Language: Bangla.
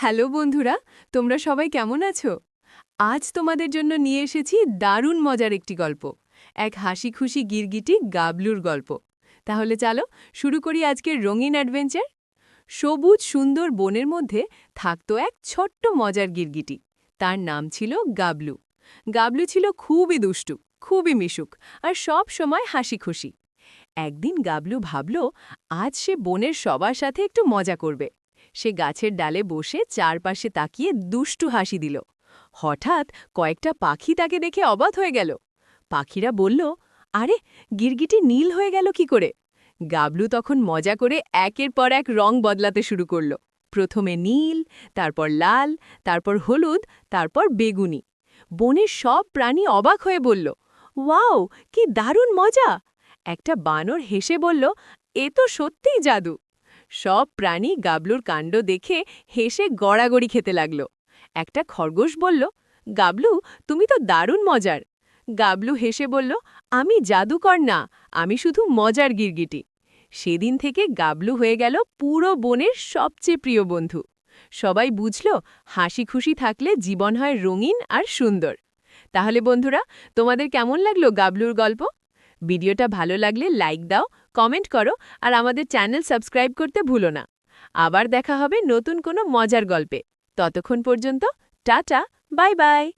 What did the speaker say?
হ্যালো বন্ধুরা, তোমরা সবাই কেমন আছো? আজ তোমাদের জন্য নিয়ে এসেছি দারুণ মজার একটি গল্প। এক হাসি খুশি গিরগিটি গাবলুর গল্প। তাহলে চলো শুরু করি আজকের রঙিন অ্যাডভেঞ্চার। সবুজ সুন্দর বনের মধ্যে থাকতো এক ছোট্ট মজার গিরগিটি। তার নাম ছিল গাবলু। গাবলু ছিল খুবই দুষ্টু, খুবই মিশুক, আর সব সময় হাসি খুশি। একদিন গাবলু ভাবল, আজ সে বনের সবার সাথে একটু মজা করবে। সে গাছের ডালে বসে চারপাশে তাকিয়ে দুষ্টু হাসি দিল। হঠাৎ কয়েকটা পাখি তাকে দেখে অবাক হয়ে গেল। পাখিরা বলল, আরে, গিরগিটি নীল হয়ে গেল কি করে? গাবলু তখন মজা করে একের পর এক রং বদলাতে শুরু করল। প্রথমে নীল, তারপর লাল, তারপর হলুদ, তারপর বেগুনি। বনের সব প্রাণী অবাক হয়ে বলল, ওয়াও, কি দারুণ মজা! একটা বানর হেসে বলল, এ তো সত্যিই জাদু। সব প্রাণী গাবলুর কাণ্ড দেখে হেসে গড়াগড়ি খেতে লাগল। একটা খরগোশ বলল, গাবলু, তুমি তো দারুণ মজার। গাবলু হেসে বলল, আমি জাদুকর না, আমি শুধু মজার গিরগিটি। সেদিন থেকে গাবলু হয়ে গেল পুরো বনের সবচেয়ে প্রিয় বন্ধু। সবাই বুঝল, হাসি খুশি থাকলে জীবন হয় রঙিন আর সুন্দর। তাহলে বন্ধুরা, তোমাদের কেমন লাগলো গাবলুর গল্প? ভিডিওটা ভালো লাগলে লাইক দাও, কমেন্ট করো, আর আমাদের চ্যানেল সাবস্ক্রাইব করতে ভুলো না। আবার দেখা হবে নতুন কোনো মজার গল্পে। ততক্ষণ পর্যন্ত টাটা, বাই বাই।